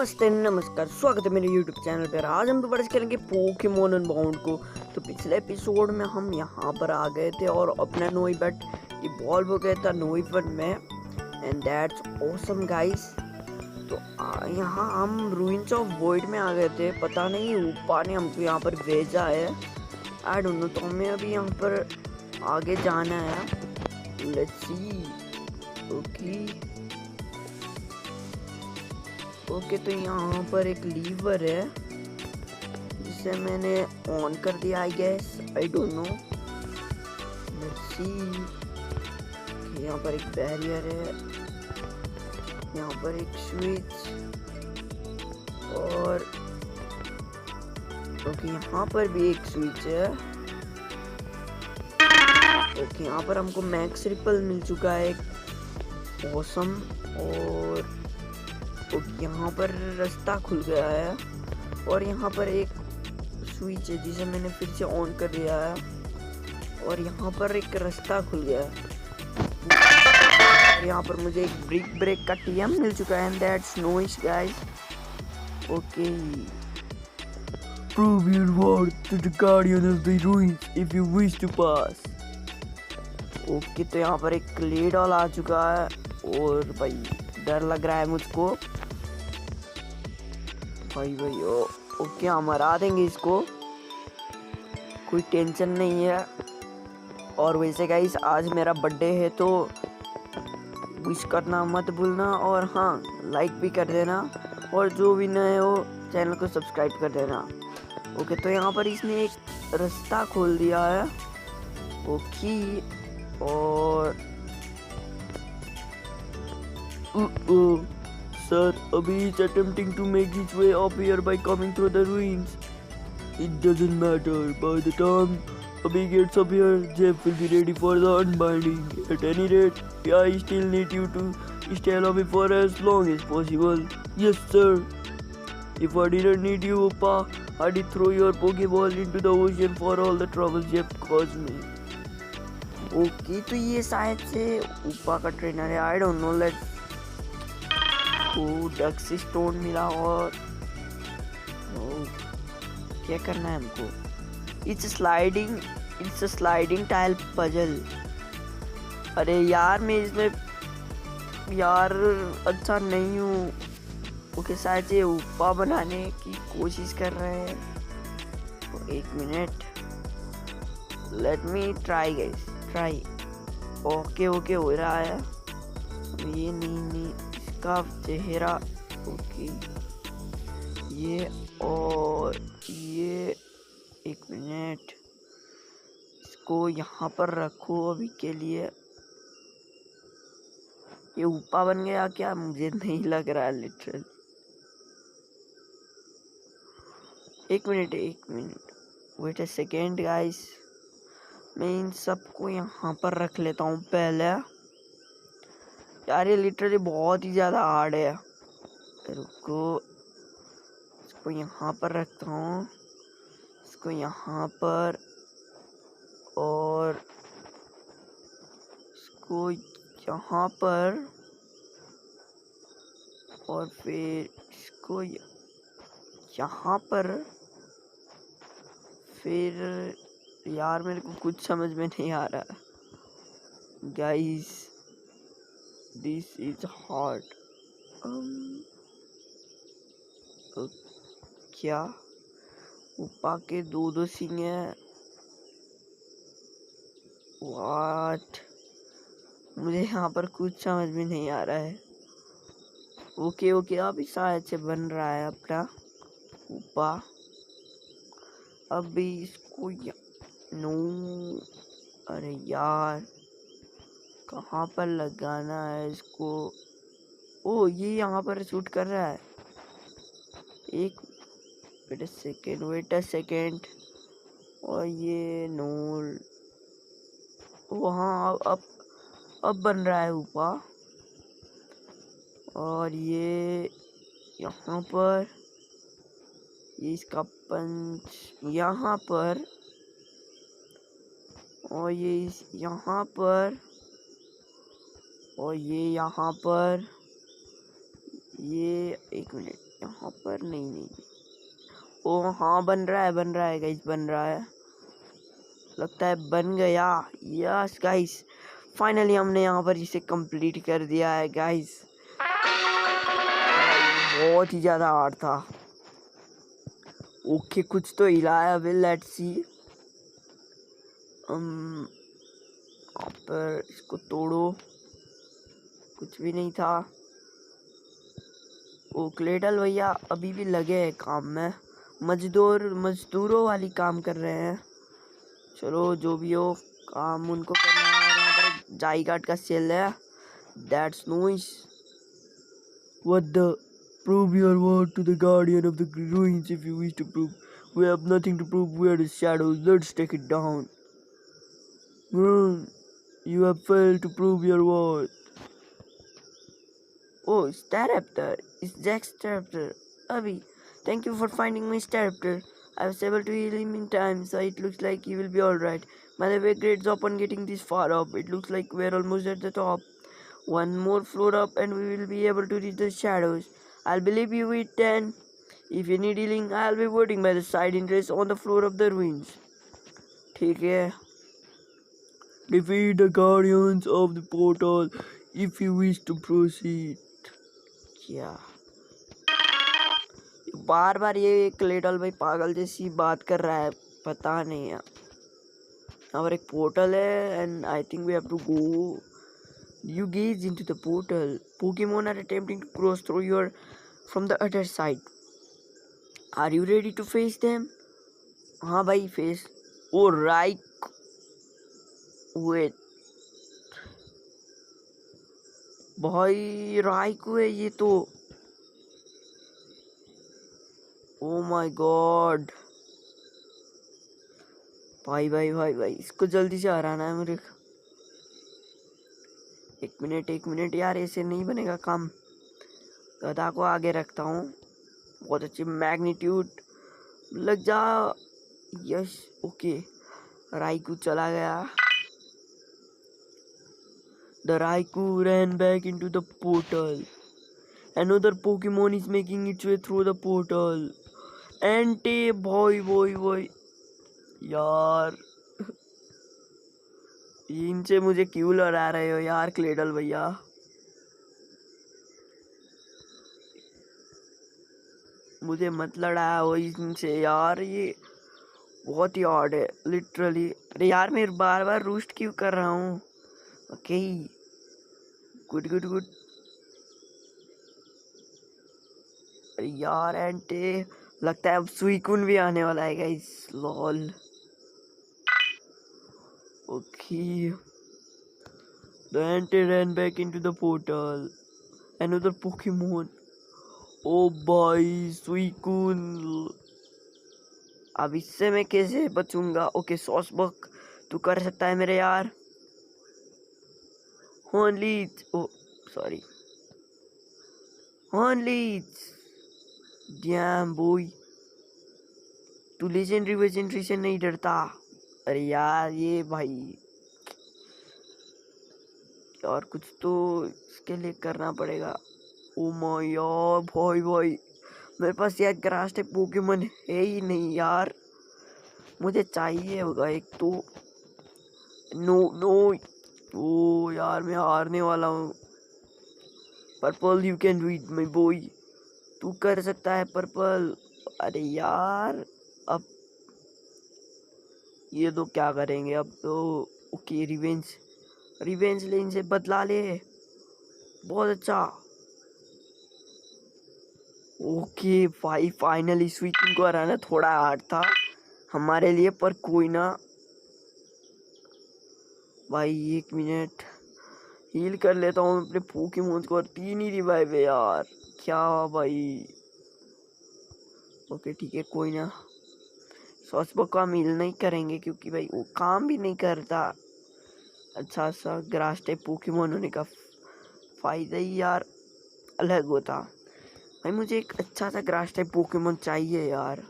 नमस्ते नमस्कार, स्वागत है मेरे YouTube चैनल पर। आज हम दोबारा से खेलेंगे पोकेमोन अनबाउंड को। तो पिछले एपिसोड में हम यहाँ पर आ गए थे और अपना नोईबट इवॉल्व हो गया था नोईबट में, एंड दैट्स ऑसम गाइस। तो यहाँ हम रूइंस ऑफ वॉइड में आ गए थे। पता नहीं ऊपा ने हमको यहाँ पर भेजा है, आई डोंट नो। तो हमें अभी यहाँ पर आगे जाना है। Let's see. ओके, तो यहाँ पर एक लीवर है जिसे मैंने ऑन कर दिया, I guess, I don't know. Let's see. यहाँ पर एक बैरियर है, यहाँ पर एक स्विच, और ओके यहाँ पर भी एक स्विच है। ओके यहाँ पर हमको मैक्स रिपल मिल चुका है, एक ऑसम। और यहाँ पर रास्ता खुल गया है, और यहाँ पर एक स्विच है जिसे मैंने फिर से ऑन कर दिया है, और यहाँ पर एक रास्ता खुल गया है। और यहाँ पर मुझे एक ब्रिक ब्रेक का टीएम मिल चुका है, and that's nice guys. Okay, prove your word to the guardian of the ruins if you wish to pass। Okay, तो यहाँ पर एक क्लेडॉल आ चुका है, और भाई डर लग रहा है मुझको भाई। ओके, हम हरा देंगे इसको, कोई टेंशन नहीं है। और वैसे गाइस आज मेरा बर्थडे है, तो विश करना मत भूलना, और हाँ लाइक भी कर देना, और जो भी नए हो चैनल को सब्सक्राइब कर देना। ओके, तो यहाँ पर इसने एक रास्ता खोल दिया है। ओके, और Sir, Abhi is attempting to make his way up here by coming through the ruins. It doesn't matter. By the time Abhi gets up here, Jeff will be ready for the unbinding. At any rate, I still need you to stay alive for as long as possible. Yes, sir. If I didn't need you, Uppa, I'd throw your Pokeball into the ocean for all the trouble Jeff caused me. Okay, तो ये शायद से उपा का trainer है, आई don't know. Let's को ducks stone मिला, और क्या करना है हमको? It's sliding tile puzzle. अरे यार मैं इसमें यार अच्छा नहीं हूँ। ओके, शायद ये उपा बनाने की कोशिश कर रहे हैं। तो एक minute, let me try guys, try. Okay हो रहा है। ये नहीं इसका चेहरा। ओके, ये और ये, एक मिनट, इसको यहाँ पर रखो अभी के लिए। ये ऊपा बन गया क्या? मुझे नहीं लग रहा है लिटरल। एक minute, wait a second guys. मैं इन सबको यहाँ पर रख लेता हूँ पहले। यार ये लिटरली बहुत ही ज़्यादा हार्ड है। रुको, इसको यहाँ पर रखता हूँ, इसको यहाँ पर, और इसको यहाँ पर, और फिर इसको यहाँ पर। फिर यार मेरे को कुछ समझ में नहीं आ रहा गाइस, दिस इज हार्ड। क्या उपा के दो सिंह है? व्हाट? मुझे यहाँ पर कुछ समझ में नहीं आ रहा है। ओके, अभी शायद से बन रहा है अपना उपा। अभी इसको नो, अरे यार कहाँ पर लगाना है इसको? ओ, ये यहाँ पर शूट कर रहा है। एक वेट अ सेकेंड, और ये नोल। वहाँ अब बन रहा है ऊपा, और ये यहाँ पर, ये इसका पंच यहाँ पर, और ये यहाँ पर, और ये यहाँ पर, ये एक मिनट, यहाँ पर नहीं नहीं ओ हाँ बन रहा है गाइस, बन रहा है, लगता है बन गया। यस गाइस, फाइनली हमने यहाँ पर इसे कंप्लीट कर दिया है गाइस। बहुत ही ज़्यादा हार्ड था। ओके कुछ तो हिला है, अभी लेट्स सी। यहाँ पर इसको तोड़ो, कुछ भी नहीं था। ओ क्लेडल भैया अभी भी लगे हैं काम में, मजदूरों वाली काम कर रहे हैं। चलो जो भी हो काम उनको करना है। यहाँ पर जाईगार्ड का सेल है, that's noise. What the? Prove your word to the guardian of the ruins if you wish to prove. We have nothing to prove. We are the shadows. Let's take it down. You have failed to prove your word. Oh, Staraptor. It's Jack Staraptor. Abby, thank you for finding my Staraptor. I was able to heal him in time, so it looks like he will be alright. By the way, great job on getting this far up. It looks like we're almost at the top. One more floor up and we will be able to reach the shadows. I'll believe you with 10. If you need healing, I'll be waiting by the side entrance on the floor of the ruins. ठीक है. Defeat the guardians of the portal if you wish to proceed. क्या? बार बार ये क्लेडल भाई पागल जैसी बात कर रहा है, पता नहीं है। यहाँ पर एक पोर्टल है and I think we have to go. You gaze into the portal. Pokemon are attempting to cross through from the other side. Are you ready to face them? हाँ भाई face. Oh right. Wait. भाई राइकू है ये तो। Oh my God. भाई इसको जल्दी से हराना है मेरे। एक मिनट यार, ऐसे नहीं बनेगा काम। गधा को आगे रखता हूँ, बहुत अच्छी मैग्नीट्यूड, लग जा। यस ओके, राइकू चला गया। The Raikou ran back into the portal. Another Pokemon is making its way through the portal. Entei भाई यार, इनसे मुझे क्यों लड़ा रहे हो यार क्लेडल भैया। मुझे मत लड़ाया हो इनसे यार, ये बहुत ही ऑड है लिटरली। अरे यार मैं बार बार रूस्ट क्यों कर रहा हूँ। Okay good good good. अरे यार एंटे, लगता है अब सुइकुन भी आने वाला है guys, lol. Okay the Entei ran back into the portal. Another Pokemon. ओ भाई सुइकुन, अब इससे मैं कैसे बचूंगा। ओके सॉसबक तू कर सकता है मेरे यार। हॉर्नलीज, ओ सॉरी हॉर्नलीज, डैम बॉय, तू लेजेंडरी से नहीं डरता। अरे यार ये भाई, और कुछ तो इसके लिए करना पड़ेगा। ओ माय यार भाई मेरे पास यार ग्रास टाइप पोकेमोन है ही नहीं यार, मुझे चाहिए होगा एक तो। नो नो, ओ यार मैं हारने वाला हूँ। Purple you can read my boy, तू कर सकता है पर्पल। अरे यार अब ये तो क्या करेंगे अब तो। ओके रिवेंज ले, इनसे बदला ले, बहुत अच्छा। ओके भाई फाइनली स्वीकिंग को हराना थोड़ा हार्ड था हमारे लिए, पर कोई ना भाई। एक मिनट हील कर लेता हूँ अपने पोकेमोन्स को, और 3 ही रिवाइव है यार, क्या भाई। ओके ठीक है कोई ना, सॉसबक को हम हील नहीं करेंगे क्योंकि भाई वो काम भी नहीं करता। अच्छा सा ग्रास टाइप पोकेमोन होने का फायदा ही यार अलग होता। भाई मुझे एक अच्छा सा ग्रास टाइप पोकेमोन चाहिए यार।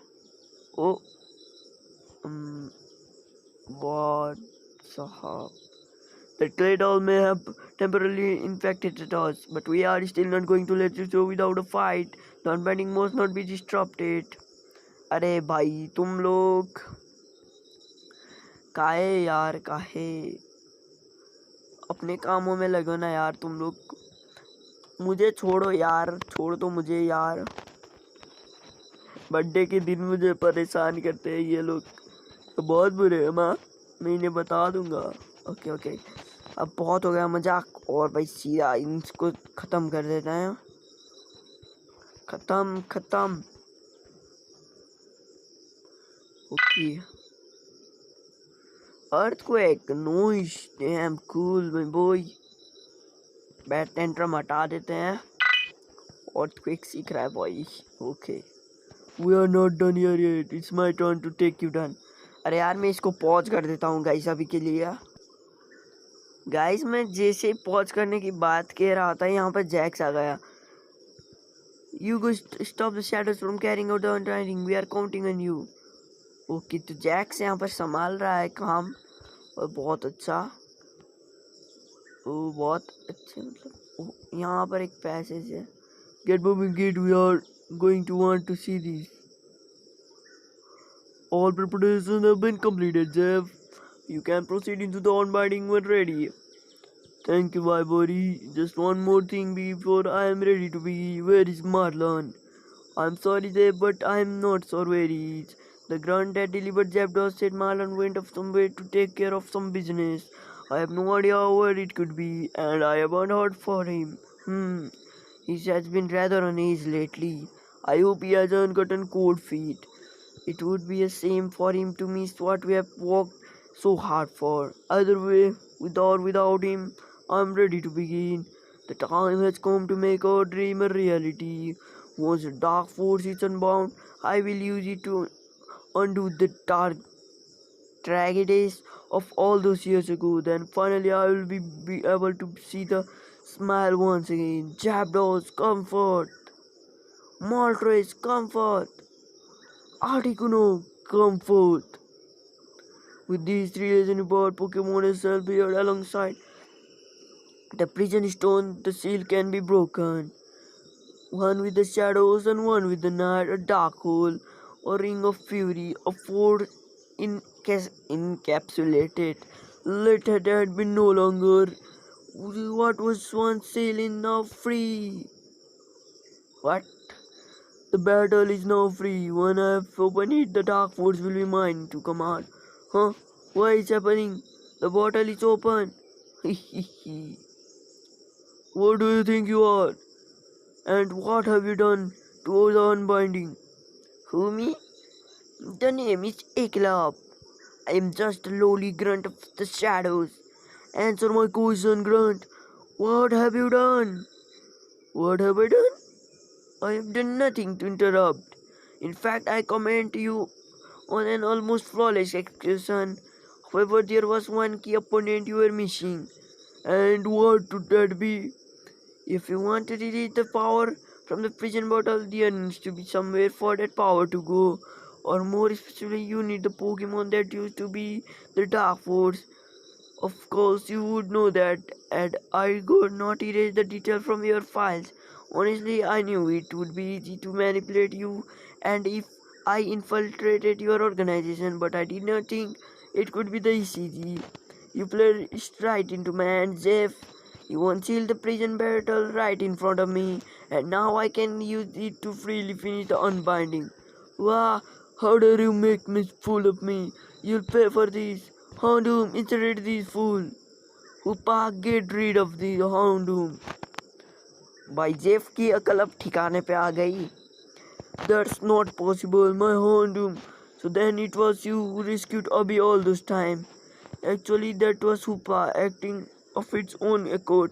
ओ बहुत साहब, That clay doll may have temporarily infected us, but we are still not going to let you go without a fight. The unbinding must not be disrupted. अरे भाई तुम लोग काहे यार काहे अपने कामों में लगो ना यार तुम लोग मुझे छोड़ो यार छोड़ दो मुझे यार बर्थडे के दिन मुझे परेशान करते हैं ये लोग तो बहुत बुरे हैं माँ मैं इन्हें बता दूंगा ओके ओके अब बहुत हो गया मजाक और भाई सीधा इसको ख़त्म कर देता है ख़त्म ख़त्म okay earthquake noise damn cool my boy bad tantrum हटा देते हैं अर्थक्वेक सीख रहा है boy okay we are not done here yet it's my turn to take you down अरे यार मैं इसको पॉज कर देता हूँ गाइस अभी के लिए गाइस मैं जैसे पॉज करने की बात कह रहा था यहाँ पर जैक्स आ गया you go stop the shadows from carrying out the understanding we are counting on you okay तो जैक्स यहाँ पर संभाल रहा है काम और बहुत अच्छा वो बहुत अच्छे मतलब यहाँ पर एक पैसेज है get moving get we are going to want to see this all preparations have been completed Jeff you can proceed into the unbinding when ready thank you bye buddy just one more thing before I am ready to be where is Marlon I'm sorry Jeff but I am not so worried the grunt that delivered Jeff Dawes said Marlon went off somewhere to take care of some business I have no idea where it could be and I haven't heard for him he has been rather uneasy lately I hope he hasn't gotten cold feet it would be a shame for him to miss what we have worked so hard for. Either way, with or without him, I'm ready to begin. The time has come to make our dream a reality. Once the dark force is unbound, I will use it to undo the dark tragedies of all those years ago. Then finally, I will be able to see the smile once again. Japdos, comfort. Moltres, comfort. Articuno, comfort. With these three legends about Pokemon itself here alongside the prison stone, the seal can be broken. One with the shadows and one with the night, a dark hole, a ring of fury, a force encapsulated. Let it had been no longer. What was once sailing now free? What? The battle is now free. When I have opened it, the dark force will be mine to command. Huh? What is happening? The bottle is open. What do you think you are? And what have you done to the unbinding? Who, me? The name is Eklab. I am just a lowly grunt of the shadows. Answer my question, grunt. What have you done? What have I done? I have done nothing to interrupt. In fact, I commend you on an almost flawless execution. However, there was one key opponent you were missing. And what would that be? If you want to release the power from the prison bottle, there needs to be somewhere for that power to go. Or more especially, you need the Pokemon that used to be the Dark Force. Of course, you would know that, and I could not erase the detail from your files. Honestly, I knew it would be easy to manipulate you, and if I infiltrated your organization, but I did not think it could be this easy. You played right into my hands, Jeff. You unsealed the prison battle right in front of me, and now I can use it to freely finish the unbinding. Wow, how dare you make me fool of me? You'll pay for this. Houndoom, incinerate this fool. Hoopa, get rid of the Houndoom. भाई Jeff की अकल अब ठिकाने पे आ गई. That's not possible, my Houndoom. So then it was you who rescued Abby all this time. Actually, that was Hoopa acting of its own accord.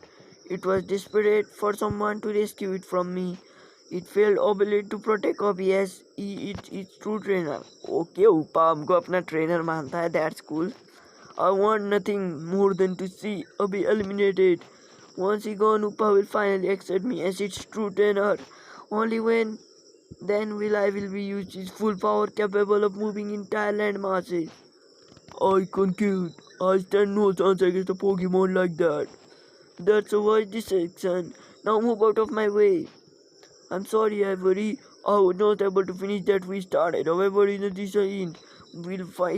It was desperate for someone to rescue it from me. It felt obliged to protect Abby as he is its true trainer. Okay, Hoopa हमको अपना trainer मानता है. That's cool. I want nothing more than to see Abby eliminated. Once he gone, Hoopa will finally accept me as its true trainer. Only then will I be used his full power capable of moving entire land masses. I concede. I stand no chance against a Pokemon like that. That's a wise decision. Now move out of my way. I'm sorry, Ivory. I was not able to finish that we started. However, in this end,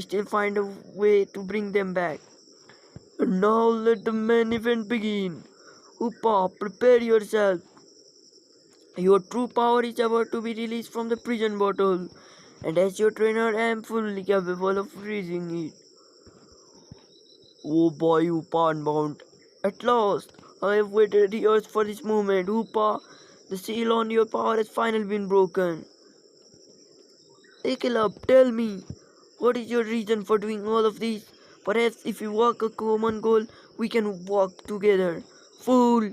still find a way to bring them back. And now let the main event begin. Hoopa, prepare yourself. Your true power is about to be released from the prison bottle. And as your trainer, I am fully capable of freezing it. Oh boy, Hoopa unbound. At last, I have waited years for this moment. Hoopa, the seal on your power has finally been broken. Ekelab, tell me, what is your reason for doing all of this? Perhaps if we work a common goal, we can work together. Fool!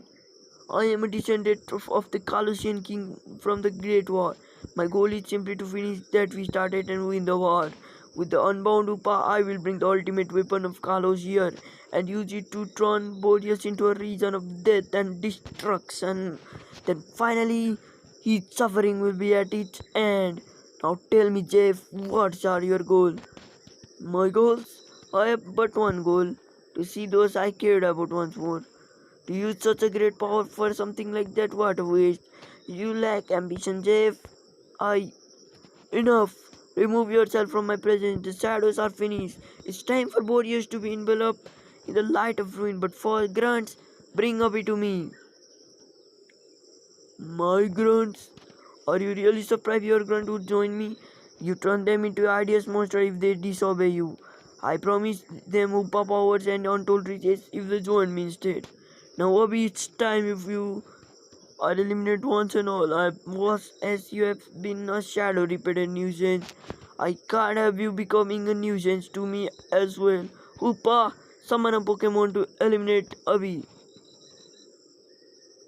I am a descendant of the Kalusian king from the Great War. My goal is simply to finish that we started and win the war. With the unbound Upa, I will bring the ultimate weapon of Kalos here and use it to turn Boreas into a region of death and destruction. Then finally, his suffering will be at its end. Now tell me, Jeff, what are your goals? My goals? I have but one goal, to see those I cared about once more. To use such a great power for something like that, what a waste. You lack ambition, Jeff. I. Enough. Remove yourself from my presence. The shadows are finished. It's time for Boreas to be enveloped in the light of ruin. But for grunts, bring Abby to me. My grunts? Are you really surprised your grunt would join me? You turn them into hideous monsters if they disobey you. I promise them Upa powers and untold riches if they join me instead. Now, Abby, it's time if you are eliminated once and all. I was as you have been a shadow repeated nuisance. I can't have you becoming a nuisance to me as well. Hoopa, summon a Pokemon to eliminate Abby.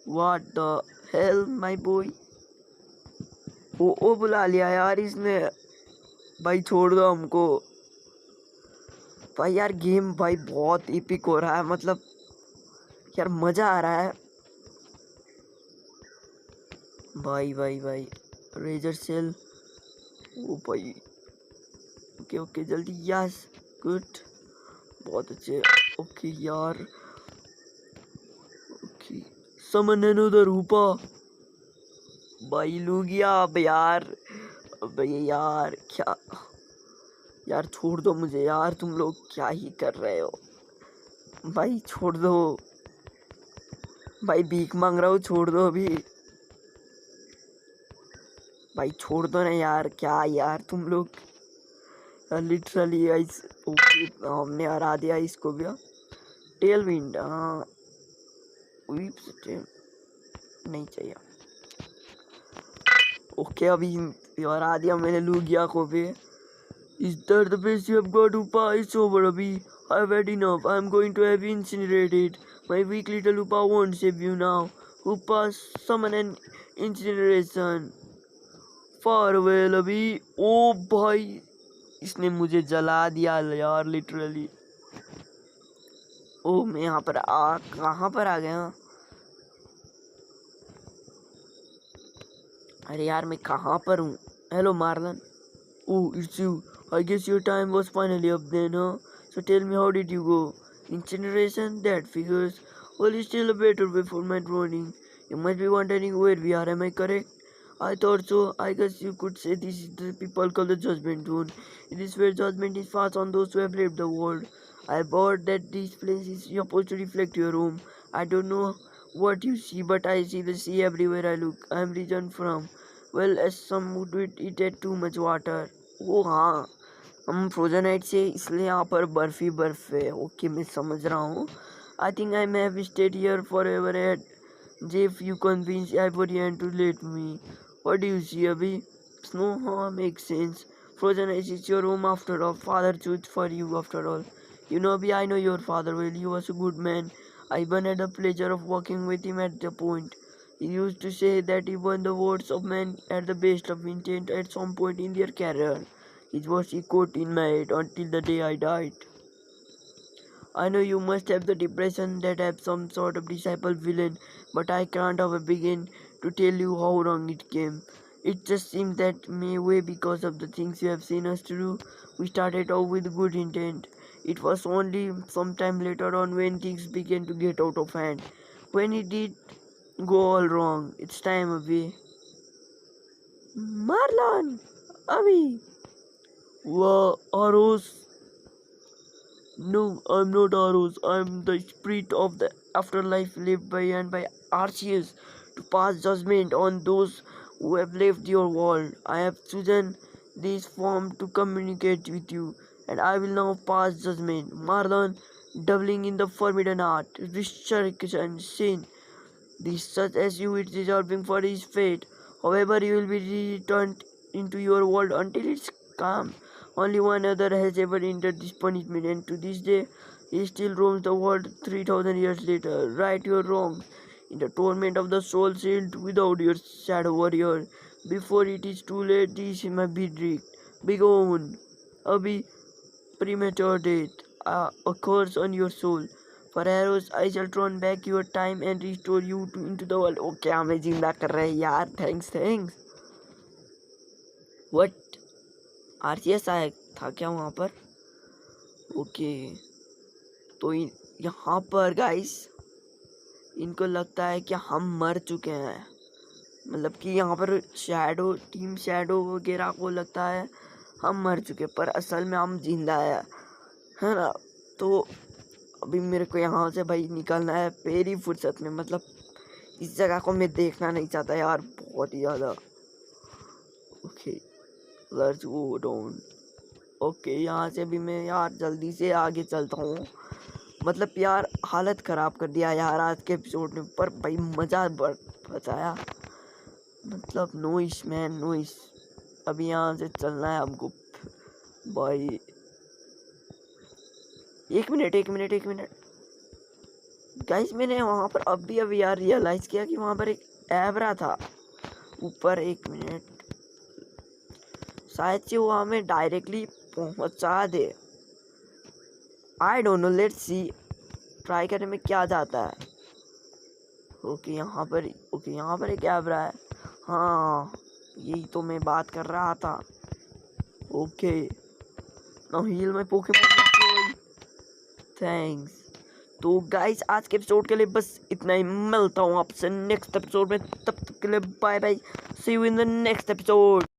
What the hell, my boy? ओ बुला लिया यार इसने. भाई छोड़ दो हमको. भाई यार गेम भाई बहुत एपिक हो रहा है. मतलब यार मजा आ रहा है. भाई भाई भाई रेजर सेल. ओ भाई. ओके ओके जल्दी. Yes good. बहुत अच्छे. ओके यार. ओके समन अनदर रूपा. भाई लूगिया. अब यार. भाई यार क्या. यार छोड़ दो मुझे यार. तुम लोग क्या ही कर रहे हो भाई. छोड़ दो भाई. भीख मांग रहा हूँ. छोड़ दो अभी भाई. छोड़ दो ना यार. क्या यार तुम लोग लिटरली आइस. ओके हमने हरा दिया इसको भी. Tailwind. हाँ नहीं चाहिए. ओके अभी हरा दिया मैंने लूगिया को भी. Is that the best you have got, Upa? It's over, Abhi. I've had enough. I'm going to have you incinerated. My weak little Upa won't save you now. Upa, summon an incineration. Farewell, Abhi. ओ भाई इसने मुझे जला दिया यार literally. ओ मैं यहाँ पर कहाँ पर आ गया. अरे यार मैं कहाँ पर हूँ. Hello Marlon. Oh, it's you. I guess your time was finally up then, huh? So tell me, how did you go? Incineration? That figures. Well, it's still a better way for my drowning. You must be wondering where we are, am I correct? I thought so. I guess you could say this is the people call the judgment zone. It is where judgment is passed on those who have left the world. I bought that this place is supposed to reflect your home. I don't know what you see, but I see the sea everywhere I look. I am region from. Well, as some would it had too much water. ओ हाँ हम फ्रोजनाइट से इसलिए यहाँ पर बर्फ़ ही बर्फ़ है. Okay मैं समझ रहा हूँ. I think I may have stayed here forever at. Jeff you convince ivory and to let me. What do you see Abhi. Snow. हाँ make sense. Frozenite is your home after all. Father choose for you after all. You know, Abhi, I know your father well. He was a good man. I even had the pleasure of working with him at the point. He used to say that even the words of men had the best of intent at some point in their career. His words echoed in my head until the day I died. I know you must have the depression that have some sort of disciple villain, but I can't ever begin to tell you how wrong it came. It just seems that maybe because of the things you have seen us to do, we started out with good intent. It was only sometime later on when things began to get out of hand. When it did go all wrong, it's time away. Marlon! Abhi! Aros! No, I'm not Aros. I'm the spirit of the afterlife lived by and by Arceus to pass judgment on those who have left your world. I have chosen this form to communicate with you, and I will now pass judgment. Marlon, doubling in the forbidden art, resurrection, sin. This such as you is deserving for his fate. However, you will be returned into your world until it's calm. Only one other has ever entered this punishment, and to this day, he still roams the world 3,000 years later. Right your wrongs in the torment of the soul sealed without your shadow warrior. Before it is too late, this is my verdict. Begone, Abhi, premature death, a curse on your soul. For arrows, I shall turn back your time and restore you into the world. Oh, क्या हमें जिंदा कर रहे हैं यार. Thanks. What? RCS आया था क्या वहाँ पर? ओके, तो यहाँ पर गाइस इनको लगता है कि हम मर चुके हैं. मतलब कि यहाँ पर टीम शैडो वगैरह को लगता है हम मर चुके, पर असल में हम जिंदा है ना. तो अभी मेरे को यहाँ से भाई निकलना है मेरी फुर्सत में. मतलब इस जगह को मैं देखना नहीं चाहता यार, बहुत ही ज़्यादा. Okay, let's go down. Okay, यहाँ से भी मैं यार जल्दी से आगे चलता हूँ. मतलब यार हालत ख़राब कर दिया यार आज के एपिसोड में, पर भाई मज़ा बचाया. मतलब नोइस मैन नोइस. अभी यहाँ से चलना है हमको भाई. एक मिनट गाइस, मैंने वहाँ पर अभी यार रियलाइज़ किया कि वहाँ पर एक एब्रा था ऊपर. एक मिनट, शायद से वो हमें डायरेक्टली पहुँचा दे. I don't know, let's see. Try करने में क्या जाता है. ओके, यहाँ पर एक एब्रा है. हाँ, यही तो मैं बात कर रहा था. Okay, now heal my Pokemon. Thanks. तो गाइस आज के एपिसोड के लिए बस इतना ही. मिलता हूँ आपसे नेक्स्ट एपिसोड में. तब तक के लिए bye bye. See you in the next episode.